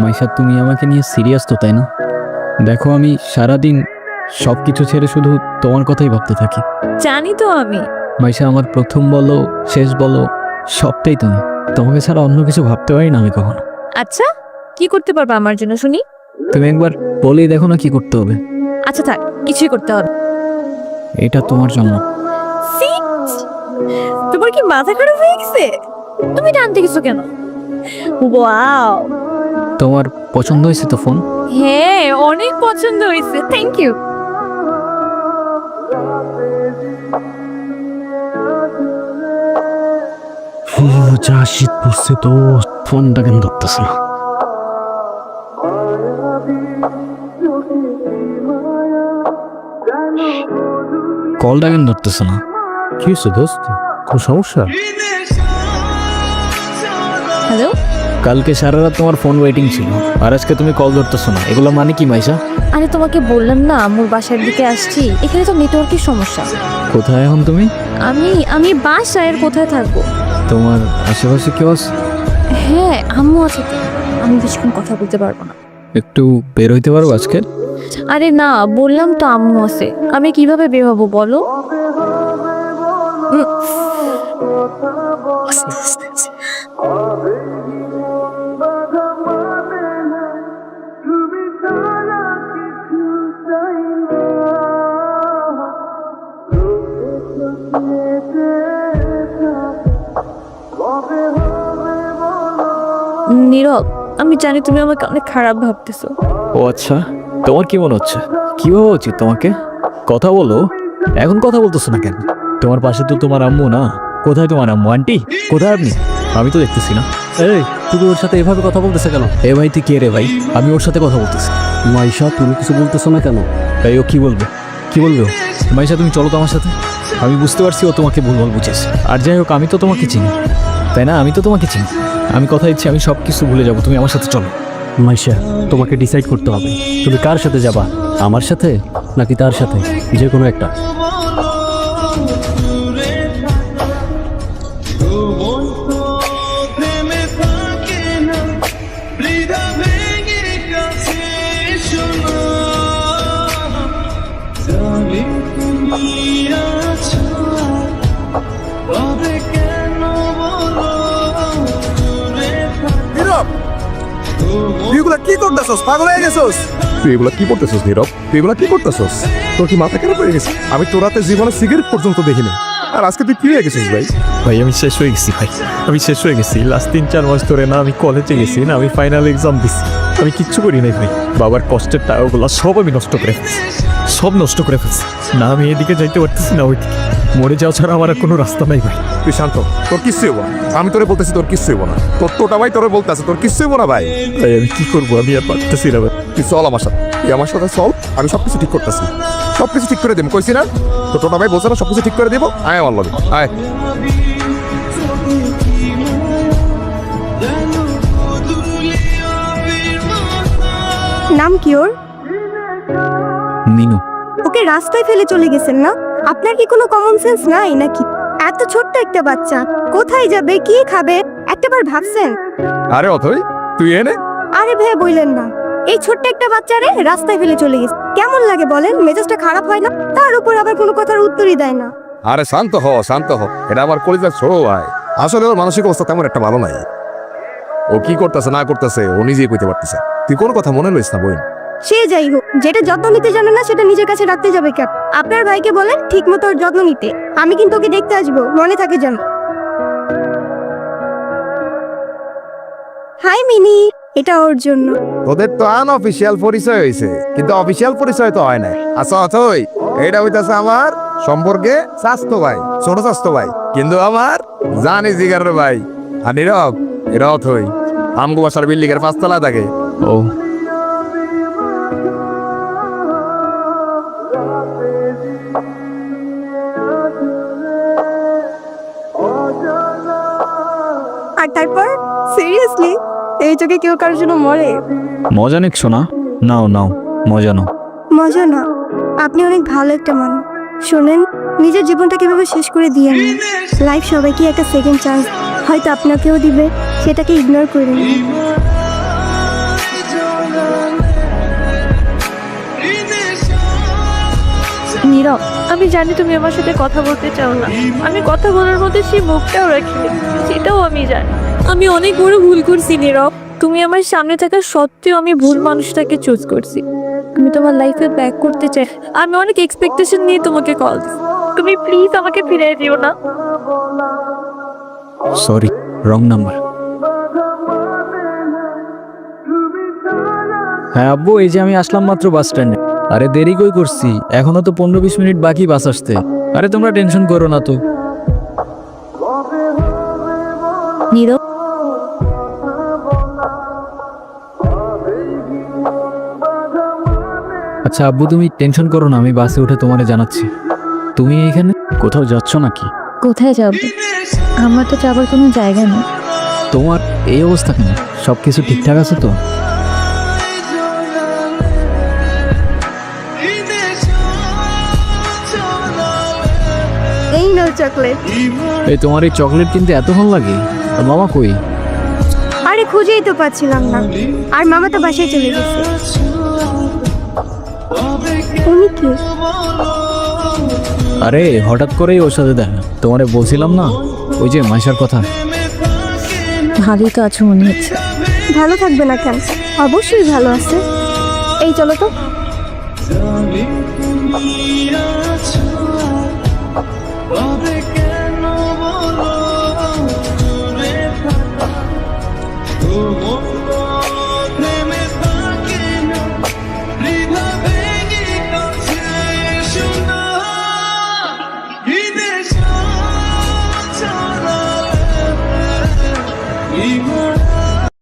মাইশা, তুমি আমাকে নিয়ে সিরিয়াস তো, তাই না? দেখো, আমি সারাদিন সব কিছু ছেড়ে শুধু তোমার কথাই ভাবতে থাকি। জানি তো আমি। মাইশা, আমার প্রথম বলো শেষ বলো সবটাই তুমি। তোমাকে ছাড়া অন্য কিছু ভাবতে পারি না আমি কখনো। আচ্ছা, কি করতে পারবা আমার জন্য শুনি? তুমি একবার বলেই দেখো না কি করতে হবে। আচ্ছা থাক, কিছুই করতে হবে। এটা তোমার জন্য। তোমার কি মাথা খারাপ হয়ে গেছে? তুমি টানতে গেছো কেন? ওয়াও, তোমার পছন্দ হয়েছে তো ফোন? হ্যাঁ অনেক পছন্দ হয়েছে, থ্যাংক ইউ। যা শীত পড়ছে তো, ফোনটা কেন ধরতেছে না? কলটা কেন ধরতেছে না? কি হয়েছে দোস্ত, কোনো সমস্যা? হ্যালো, কালকে সারা রাত তোমার ফোন ওয়েটিং ছিল, আর আজকে তুমি কল ধরতেছো না, এগুলো মানে কি মাইশা? আরে তোমাকে বললাম না আম্মুর বাসার দিকে আসছি, এখানে তো নেটওয়ার্কের সমস্যা। কোথায় এখন তুমি? আমি বাসায়, কোথায় থাকবো? তোমার আশেপাশে কেউ আছে? হ্যাঁ আম্মু আছে তো, আমি বেশিক্ষণ কথা বলতে পারবো না। একটু বের হইতে পারবো আজকে? আরে না, বললাম তো আম্মু আছে, আমি কিভাবে বের হবো বলো? নীরব, আমি জানি তুমি আমাকে অনেক খারাপ ভাবতেছো। ও আচ্ছা, তোমার কি মনে হচ্ছে? কি ভাবা উচিত তোমাকে? কথা বলো। এখন কথা বলতেছো না কেন? তোমার পাশে তো তোমার আম্মু না। কোথায় তোমার আম্মু? আন্টি কোথায় আপনি? আমি তো দেখতেছি না। এই, তুমি ওর সাথে এভাবে কথা বলতেছে কেন? এ ভাই, তুই কে রে ভাই? আমি ওর সাথে কথা বলতেছি। মাইশা, তুমি কিছু বলতেছো না কেন? তাই ও কি বলবে? কি বলবে ও? মাইশা, তুমি চলো তো আমার সাথে। আমি বুঝতে পারছি ও তোমাকে ভুলভাল বুঝেছে। আর যাই হোক, আমি তো তোমাকে চিনি, তাই না? আমি তো তোমাকে চিনি। আমি কথা দিচ্ছি, আমি সব কিছু ভুলে যাবো, তুমি আমার সাথে চলো। মাইশা, তোমাকে ডিসাইড করতে হবে তুমি কার সাথে যাবা, আমার সাথে নাকি তার সাথে, যে কোনো একটা। তুই এগুলা কি করতেছস? পাগল হয়ে গেছস? তুই এগুলা কি করতেছস নীরব? তুই এগুলা কি করতেছস? তোর কি মাথা খারাপ হয়ে গেছে? আমি তোর রাতে জীবনে সিগারেট পর্যন্ত দেখিনি, আর আজকে তুই কি হয়ে গেছিস ভাই? ভাই আমি শেষ হয়ে গেছি ভাই, আমি শেষ হয়ে গেছি। লাস্ট 3-4 মাস ধরে না আমি কলেজে গেছি, না আমি ফাইনাল এক্সাম দিছি, আমি কিচ্ছু করি নাই ভাই। বাবার কষ্টের টাকাগুলো সব আমি নষ্ট করে ফেলছি, সব নষ্ট করে ফেলছি। না আমি এদিকে যাইতে পারতেছি না ওইদিকে, মরে যাওয়া ছাড়া আমার আর কোনো রাস্তা নাই ভাই। তুই শান্ত, তোর কিচ্ছু হইব না। আমি তোরে বলতেছি তোর কিচ্ছু হইব না। তোর টোটা ভাই তোরে বলতেছে তোর কিচ্ছু হইব না ভাই। ভাই আমি কি করবো, আমি আর পারতেছি না ভাই। তুই চল আমার সাথে, তুই আমার সাথে চল, আমি সবকিছু ঠিক করতেছি, সবকিছু ঠিক করে দেব। কইছি না তোর টোটা ভাই বলছে না সবকিছু ঠিক করে দেবো। আয় আমার লগে আয়। নাম কি ওর? মিনু। ওকে রাস্তায় ফেলে চলে গেছেন না? আপনার কি কোনো কমন সেন্স নাই নাকি? এত ছোট্ট একটা বাচ্চা কোথায় যাবে, কি খাবে, একটাবার ভাবছেন? আরে অথই, তুই এনে। আরে ভাই বললেন না, এই ছোট্ট একটা বাচ্চারে রাস্তায় ফেলে চলে গেছে, কেমন লাগে বলেন? মেজাজটা খারাপ হয় না? তার উপর আবার কোনো কথার উত্তরই দেয় না। আরে শান্ত হ, শান্ত হ। এটা আমার কলিজার ছোট ভাই। আসলে ওর মানসিক অবস্থা তেমন একটা ভালো নাই। ও কি করতেছে না করতেছে ও নিজেই কইতে পারতেছে। তুই কোনো কথা মনে লইস না বোন। সে যাই হোক, যেটা যত্ন নিতে জানে না সেটা নিজের কাছে রাখতে যাবে কেন? আপনার ভাইকে বলেন ঠিক মতো ওর যত্ন নিতে। আমি কিন্তু ওকে দেখতে আসবো, মনে থাকে যেন। হাই মিনি, এটা ওর জন্য। তোদের তো আনঅফিসিয়াল পরিচয় হয়েছে, কিন্তু অফিসিয়াল পরিচয় তো হয় নাই। আচ্ছা অথই, এইটা হইতাছে আমার সম্পর্কে স্বাস্থ্য ভাই, ছোট স্বাস্থ্য ভাই, কিন্তু আমার জানি জিগারের ভাই। আর নীরব, এটা অথই আমগো বাসার বিল্ডিং এর 5 তলায় থাকে। ও, আর তারপর সিরিয়াসলি এই চোখে কেউ কারোর জন্য মরে? মজা নিচ্ছ না? নাও নাও, মজা নাও। মজা না, আপনি অনেক ভালো একটা মানুষ। শোনেন, নিজের জীবনটা কিভাবে শেষ করে দিয়ে নেন। লাইফ সবাইকে একটা সেকেন্ড চান্স হয়তো আপনাকেও দিবে, সেটাকে ইগনোর করে নিন। আমি জানি তুমি আমার সাথে কথা বলতে চাও না, আমি কথা বলার মধ্যে সেই মুখটাও রাখি, সেটাও আমি জানি। আমি অনেক বড় ভুল করছি নীরব, তুমি আমার সামনে থাকা সত্ত্বেও আমি ভুল মানুষটাকে চুজ করছি। আমি তোমার লাইফে ব্যাক করতে চাই, আমি অনেক এক্সপেকটেশন নিয়ে তোমাকে কল দিচ্ছি, তুমি প্লিজ আমাকে ফিরিয়ে দিও না। Sorry, wrong number. হ্যাঁ আব্বু, এই যে আমি আসলাম মাত্র বাস স্ট্যান্ডে। আরে দেরি কই করছি, এখনো তো 15-20 মিনিট বাকি বাস আসতে। আরে তোমরা টেনশন করো না তো। নীরব, আচ্ছা আব্বু, তুমি টেনশন করো না, আমি বাসে উঠে তোমারে জানাচ্ছি। তুমি এখানে কোথাও যাচ্ছ নাকি? কোথায় যাব? আমার তো যাবার কোনো জায়গা নেই। তোমার এই অবস্থা কেন? সব কিছু ঠিকঠাক আছে তো? এই নাও চকলেট। এই তোমার এই চকলেট কিনতে এত ভালো লাগে? আর মামা কই? আরে খুঁজেই তো পাচ্ছিলাম না, আর মামা তো বাসায় চলে গেছে। উনি কি? আরে হঠাৎ করেই ওর সাথে দেখা, তোমারে বলছিলাম না ওই যে মাইশার কথা। ভালোই তো আছো মনে হচ্ছে। ভালো থাকবে না কেন? অবশ্যই ভালো আছে। এই চলো তো। He